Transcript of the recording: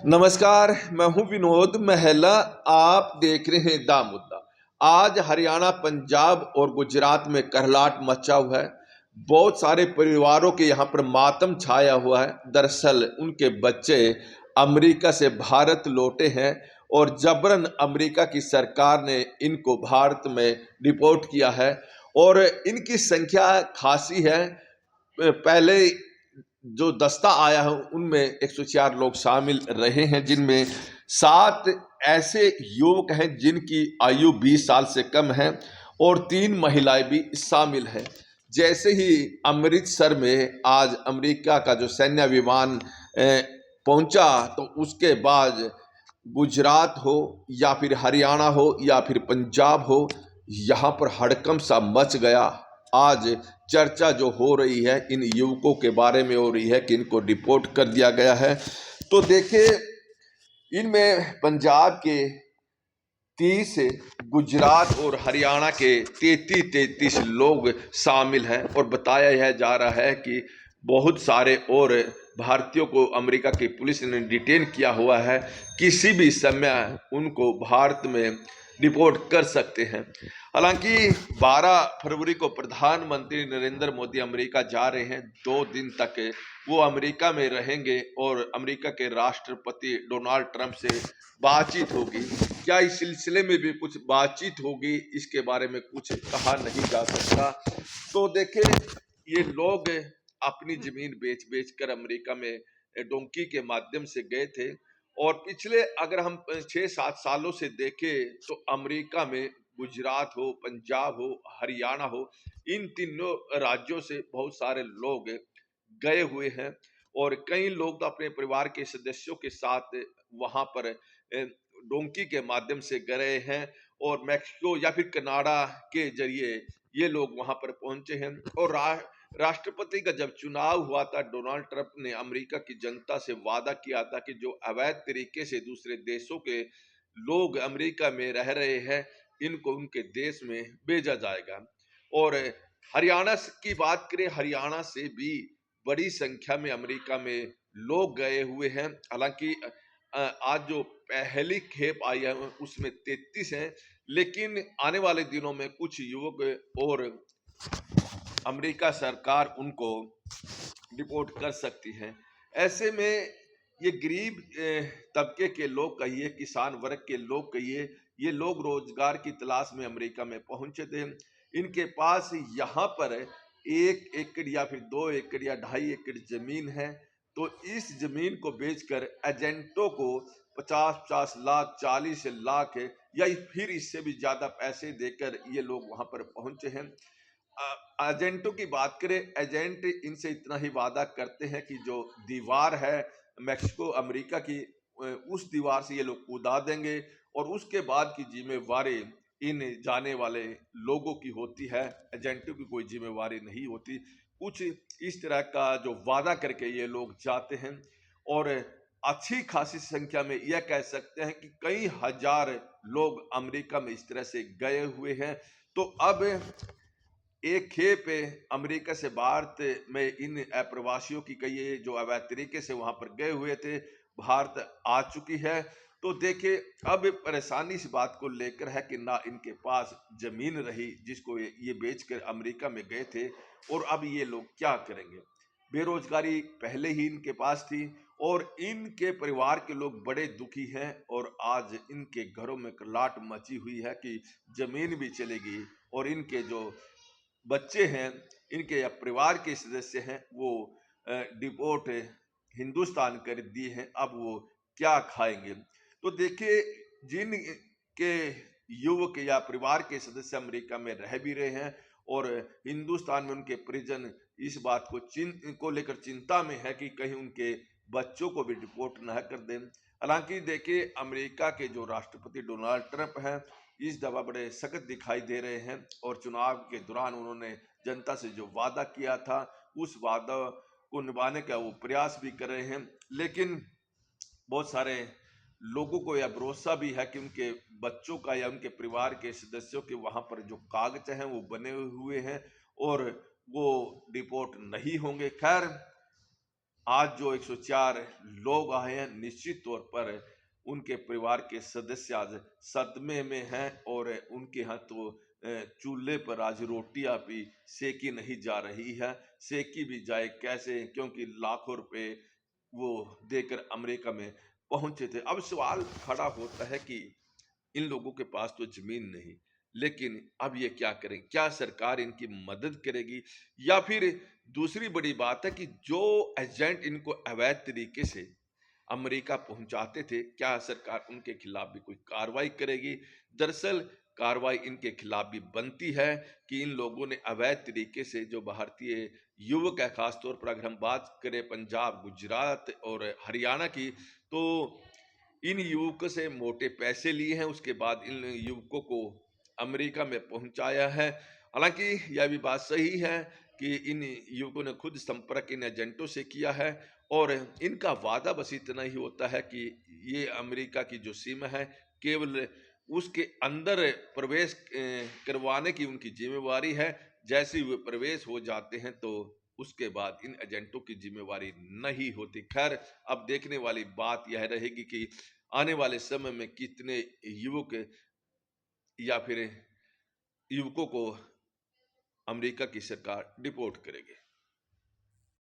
नमस्कार, मैं हूं विनोद महला। आप देख रहे हैं दा मुद्दा। आज हरियाणा, पंजाब और गुजरात में कहलाट मचा हुआ है। बहुत सारे परिवारों के यहाँ पर मातम छाया हुआ है। दरअसल उनके बच्चे अमेरिका से भारत लौटे हैं और जबरन अमेरिका की सरकार ने इनको भारत में डिपोर्ट किया है और इनकी संख्या खासी है। पहले जो दस्ता आया है उनमें 104 लोग शामिल रहे हैं, जिनमें 7 ऐसे युवक हैं जिनकी आयु 20 साल से कम है और 3 महिलाएं भी शामिल हैं। जैसे ही अमृतसर में आज अमेरिका का जो सैन्य विमान पहुंचा, तो उसके बाद गुजरात हो या फिर हरियाणा हो या फिर पंजाब हो, यहाँ पर हड़कंप सा मच गया। आज चर्चा जो हो रही है इन युवकों के बारे में हो रही है कि इनको डिपोर्ट कर दिया गया है। तो देखिए, इनमें पंजाब के 30, गुजरात और हरियाणा के 33 लोग शामिल हैं और बताया यह जा रहा है कि बहुत सारे और भारतीयों को अमेरिका की पुलिस ने डिटेन किया हुआ है। किसी भी समय उनको भारत में डिपोर्ट कर सकते हैं। हालांकि 12 फरवरी को प्रधानमंत्री नरेंद्र मोदी अमेरिका जा रहे हैं। 2 दिन तक वो अमेरिका में रहेंगे और अमेरिका के राष्ट्रपति डोनाल्ड ट्रंप से बातचीत होगी। क्या इस सिलसिले में भी कुछ बातचीत होगी, इसके बारे में कुछ कहा नहीं जा सकता। तो देखिए, ये लोग अपनी जमीन बेच बेच कर अमेरिका में डोंकी के माध्यम से गए थे और पिछले अगर हम 6-7 सालों से देखें तो अमेरिका में गुजरात हो, पंजाब हो, हरियाणा हो, इन तीनों राज्यों से बहुत सारे लोग गए हुए हैं और कई लोग तो अपने परिवार के सदस्यों के साथ वहां पर डोंकी के माध्यम से गए हैं और मैक्सिको या फिर कनाडा के जरिए ये लोग वहां पर पहुंचे हैं। और राष्ट्रपति का जब चुनाव हुआ था, डोनाल्ड ट्रंप ने अमेरिका की जनता से वादा किया था कि जो अवैध तरीके से दूसरे देशों के लोग अमेरिका में रह रहे हैं, इनको उनके देश में भेजा जाएगा। और हरियाणा की बात करें, हरियाणा से भी बड़ी संख्या में अमेरिका में लोग गए हुए हैं। हालांकि आज जो पहली खेप आई है उसमें 33 हैं, लेकिन आने वाले दिनों में कुछ युवक और अमेरिका सरकार उनको डिपोर्ट कर सकती है। ऐसे में ये गरीब तबके के लोग कहिए, किसान वर्ग के लोग कहिए, ये लोग रोजगार की तलाश में अमेरिका में पहुंचे थे। इनके पास यहाँ पर 1 एकड़ या फिर 2 एकड़ या 2.5 एकड़ जमीन है। तो इस जमीन को बेचकर एजेंटों को 50-50 लाख, 40 लाख या फिर इससे भी ज्यादा पैसे देकर ये लोग वहां पर पहुंचे हैं। एजेंटों की बात करें, एजेंट इनसे इतना ही वादा करते हैं कि जो दीवार है मैक्सिको अमेरिका की, उस दीवार से ये लोग कूदा देंगे और उसके बाद की जिम्मेवारी इन जाने वाले लोगों की होती है। एजेंटों की कोई जिम्मेवारी नहीं होती। कुछ इस तरह का जो वादा करके ये लोग जाते हैं और अच्छी खासी संख्या में यह कह सकते हैं कि कई हजार लोग अमेरिका में इस तरह से गए हुए हैं। तो अब एक खेप अमेरिका से भारत में इन अप्रवासियों की कई जो अवैध तरीके से वहां पर गए हुए थे, भारत आ चुकी है। तो देखिए, अब परेशानी इस बात को लेकर है कि ना इनके पास जमीन रही जिसको ये बेचकर अमेरिका में गए थे, और अब ये लोग क्या करेंगे। बेरोजगारी पहले ही इनके पास थी और इनके परिवार के लोग बड़े दुखी हैं और आज इनके घरों में कलाट मची हुई है कि जमीन भी चलेगी और इनके जो बच्चे हैं, इनके या परिवार के सदस्य हैं, वो डिपोर्ट हिंदुस्तान कर दिए हैं। अब वो क्या खाएंगे। तो देखिए, जिन के युवक या परिवार के सदस्य अमेरिका में रह भी रहे हैं और हिंदुस्तान में उनके परिजन इस बात को लेकर चिंता में है कि कहीं उनके बच्चों को भी डिपोर्ट न कर दें। हालांकि देखिए, अमेरिका के जो राष्ट्रपति डोनाल्ड ट्रंप हैं, इस दफा बड़े सख्त दिखाई दे रहे हैं और चुनाव के दौरान उन्होंने जनता से जो वादा किया था उस वादा को निभाने का वो प्रयास भी कर रहे हैं। लेकिन बहुत सारे लोगों को यह भरोसा भी है कि उनके बच्चों का या उनके परिवार के सदस्यों के वहां पर जो कागज हैं वो बने हुए हैं और वो डिपोर्ट नहीं होंगे। खैर, आज जो 104 लोग आए हैं, निश्चित तौर पर उनके परिवार के सदस्य आज सदमे में हैं और उनके यहाँ तो चूल्हे पर आज रोटियां भी सेकी नहीं जा रही है। सेकी भी जाए कैसे, क्योंकि लाखों रुपए वो देकर अमेरिका में पहुंचे थे। अब सवाल खड़ा होता है कि इन लोगों के पास तो जमीन नहीं, लेकिन अब ये क्या करें? क्या सरकार इनकी मदद करेगी? या फिर दूसरी बड़ी बात है कि जो एजेंट इनको अवैध तरीके से अमेरिका पहुंचाते थे, क्या सरकार उनके खिलाफ भी कोई कार्रवाई करेगी? दरअसल कार्रवाई इनके खिलाफ भी बनती है कि इन लोगों ने अवैध तरीके से जो भारतीय युवक है, खासतौर पर अगर हम बात करें पंजाब, गुजरात और हरियाणा की, तो इन युवकों से मोटे पैसे लिए हैं, उसके बाद इन युवकों को अमेरिका में पहुंचाया है। हालांकि यह भी बात सही है कि इन युवकों ने खुद संपर्क इन एजेंटों से किया है और इनका वादा बस इतना ही होता है कि ये अमेरिका की जो सीमा है, केवल उसके अंदर प्रवेश करवाने की उनकी जिम्मेवारी है। जैसे ही वे प्रवेश हो जाते हैं तो उसके बाद इन एजेंटों की जिम्मेवारी नहीं होती। खैर, अब देखने वाली बात यह रहेगी कि आने वाले समय में कितने युवक या फिर युवकों को अमेरिका की सरकार डिपोर्ट करेगी।